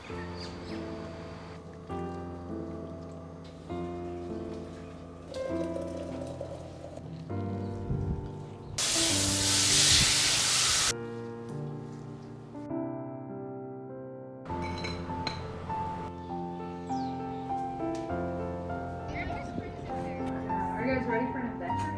Are you guys ready for an adventure?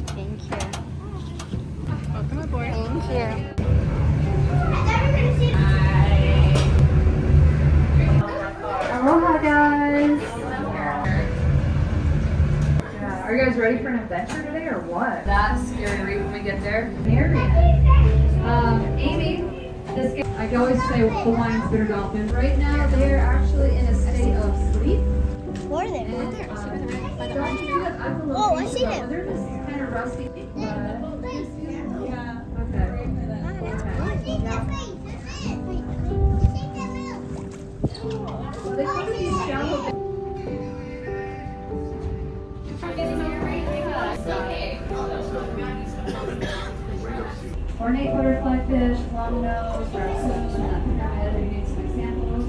Thank you. Welcome aboard. Thank you. Aloha, guys. Are you guys ready for an adventure today or what? That's scary when we get there. Mary. Amy, I can always say Hawaiian Spitter Dolphins. Right now, they're actually in a they're just kind of rusty. But, Yeah. okay. So they come in these shallow. Ornate butterfly fish, long nose, raccoons, and that pyramid. We need some examples.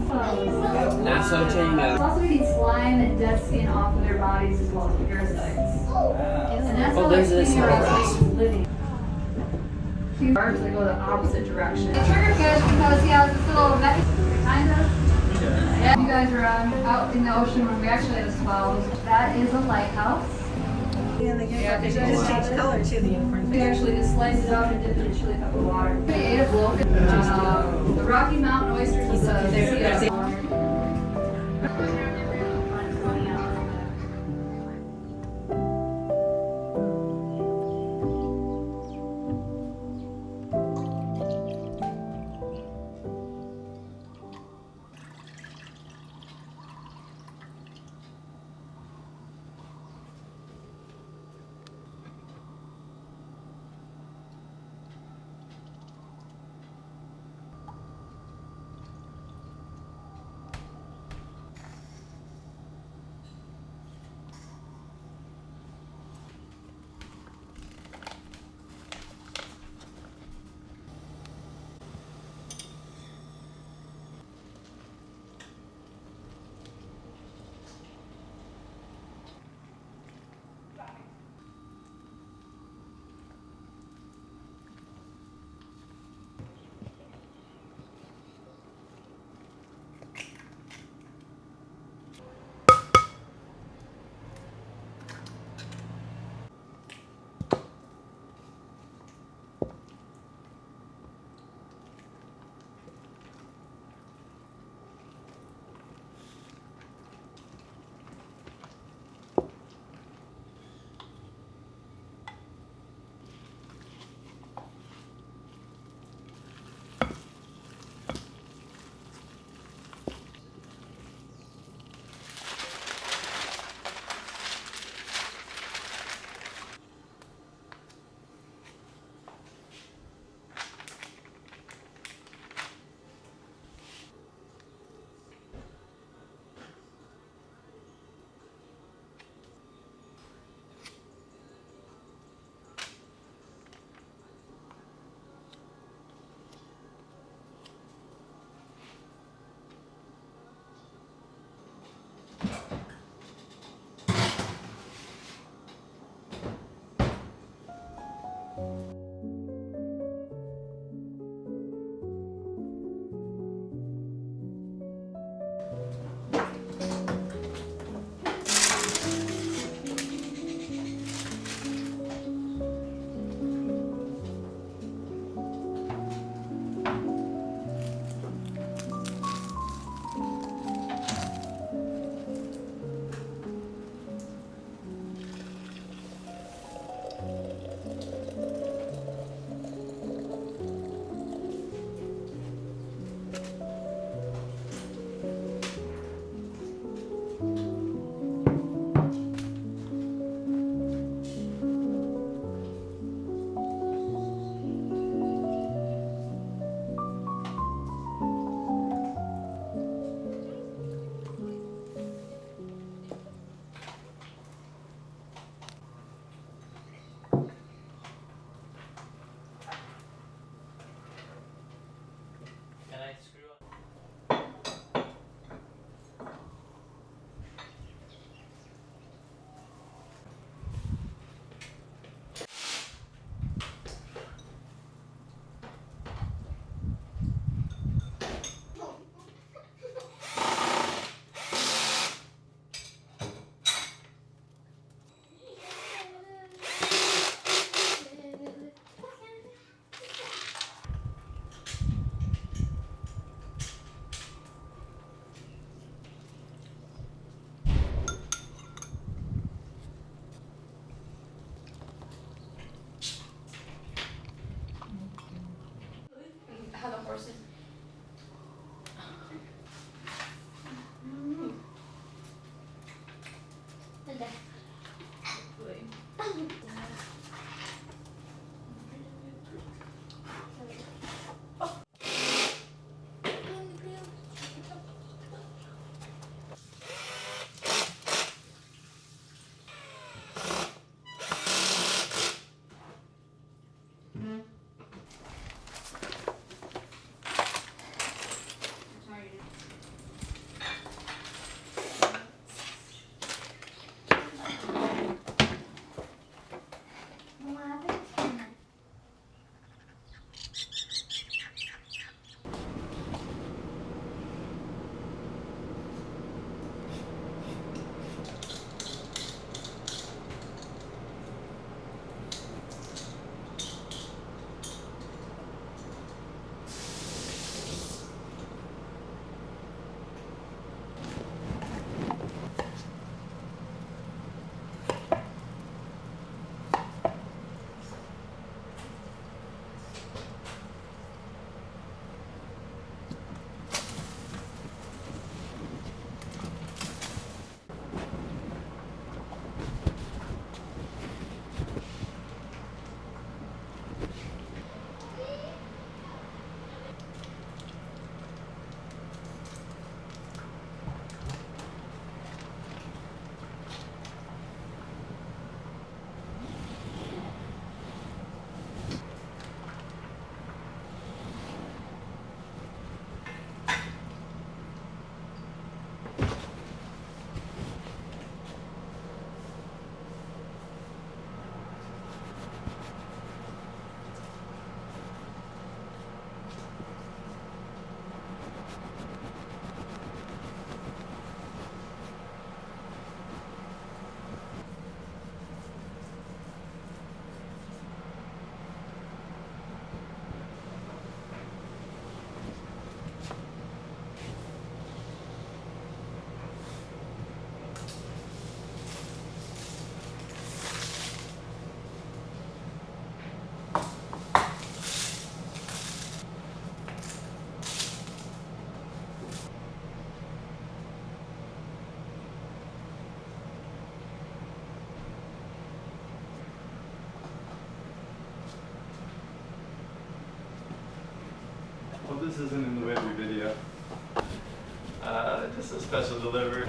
Not so tango. Also, we need slime and dead skin off of their bodies as well as parasites. And that's Oh, how there's they're this cleaning little around guy. living. Two barbs that go the opposite direction. The triggerfish, because he has this little neck, kind of. Yeah. You guys are out in the ocean when we actually had a swell. That is a lighthouse. Yeah, they just change color to the unicorn. We actually just sliced it up and dipped it in chili pepper water. We ate a blowfish. The Rocky Mountain oysters is a sea. How the horses. Okay. This isn't in the Whitby video. Just a special delivery.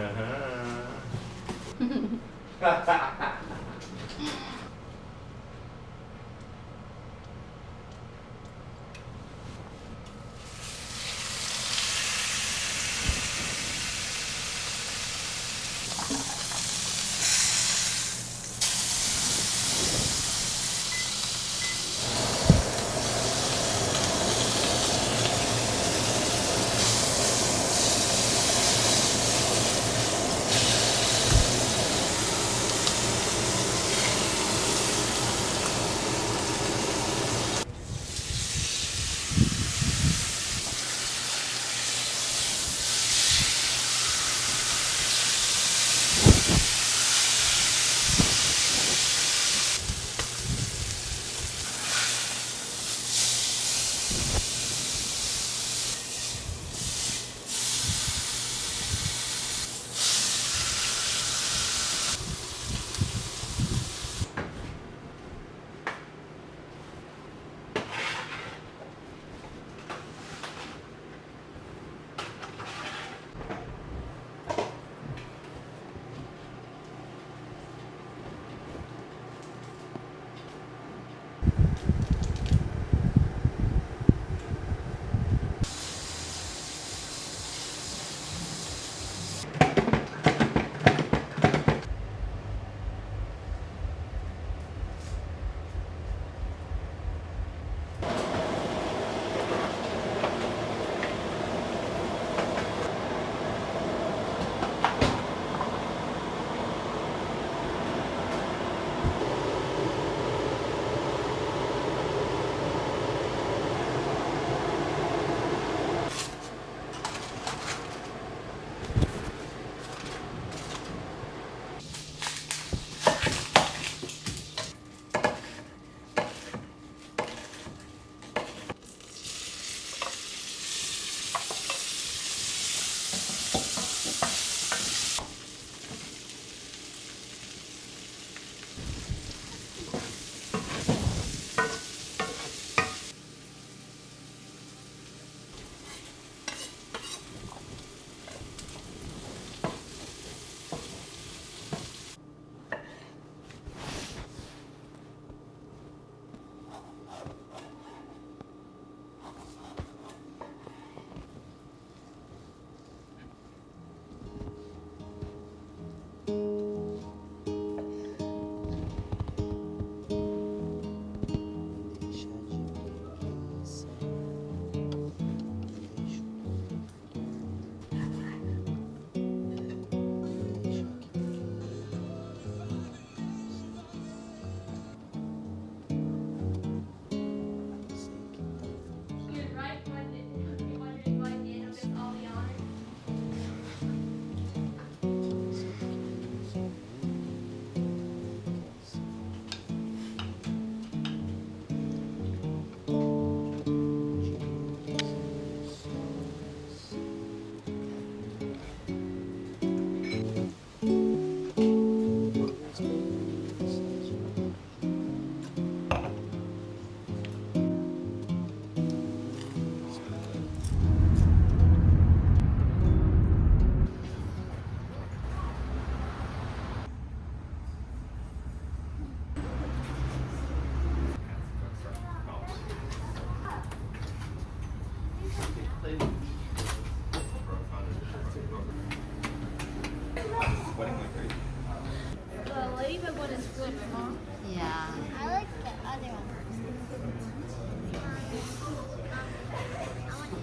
Yeah. I like the other one.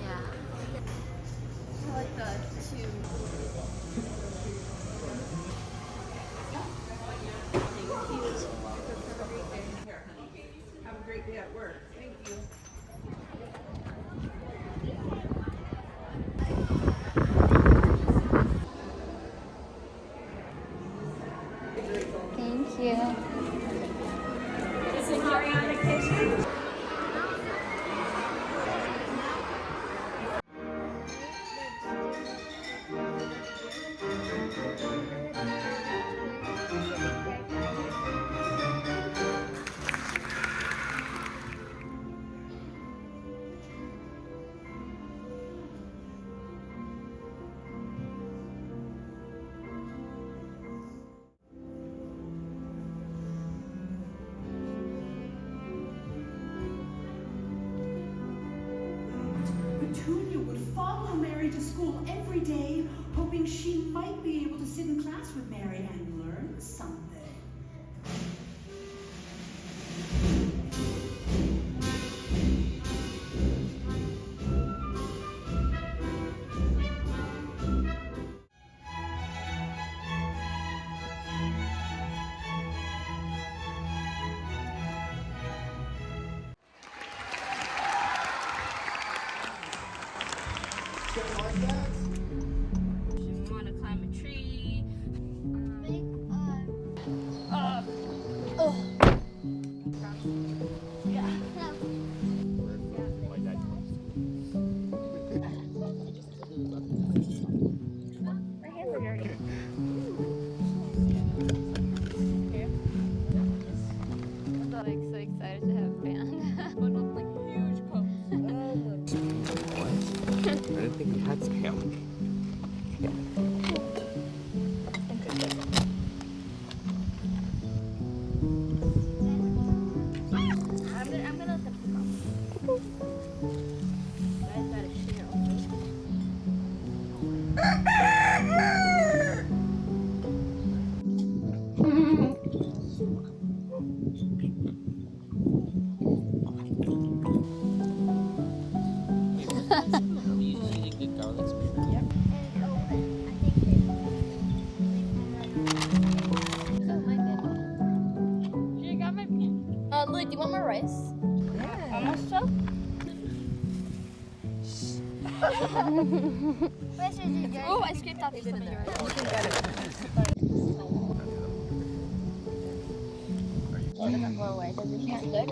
Yeah. I like the two. Have a great day at work. Thank you. Thank you. This is Mariana Kitchen. might be able to sit in class with Mary and learn something. You want to climb a tree. Big, I'm like so excited to have a band. One with like huge coats. What? I didn't think we had spam. I'm gonna let them come. Guys gotta share. You usually get garlic spam. and it's open. I think they. Oh my goodness. You got my pen. Lily, do you want more rice? Yeah. Almost so? Where should you go? Oh, I scraped off some of yours. It doesn't blow away, does it? Can't stick?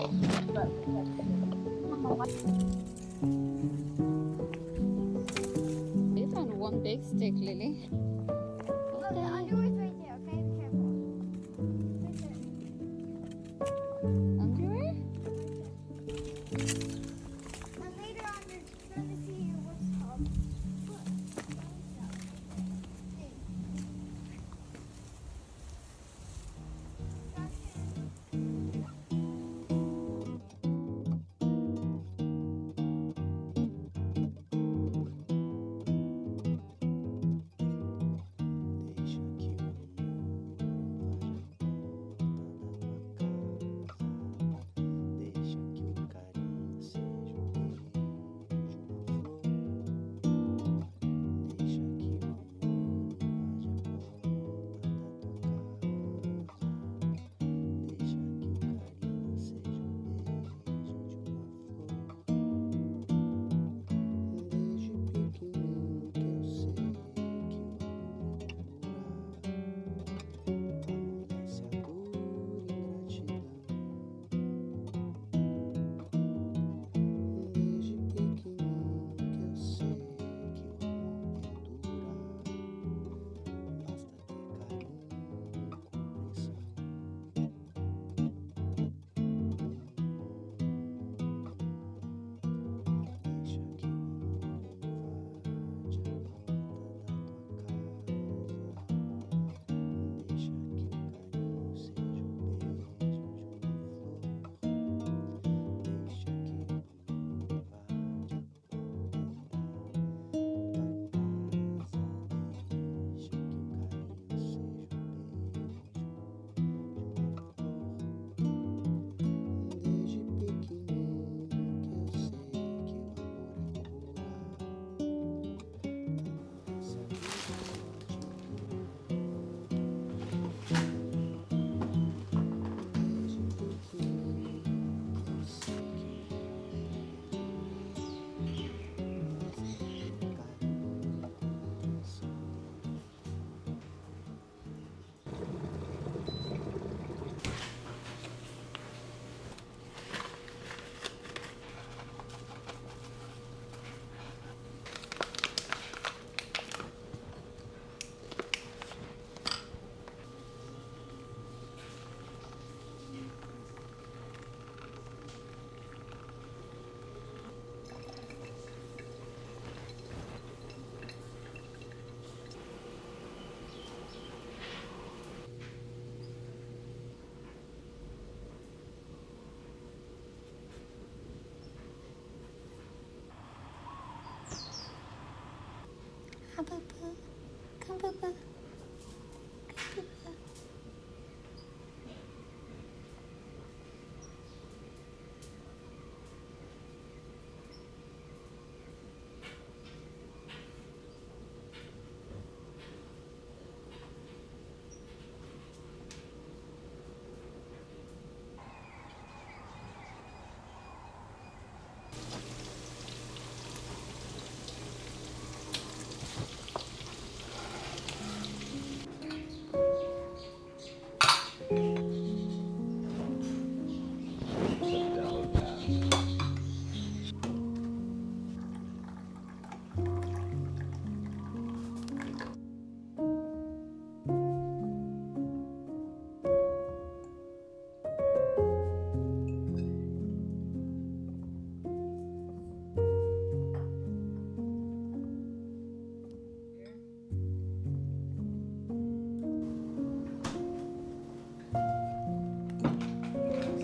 You found one big stick, Lily. Look, the underwear's right there, okay? Be careful. Right there. Underwear? And later on, there's gonna be what's called. Come, Papa.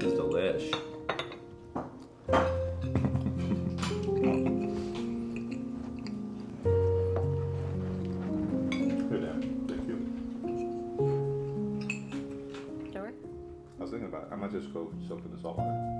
This is delish. Good, Dan. Thank you. Door? I was thinking about it. I might just go soak in the salt water.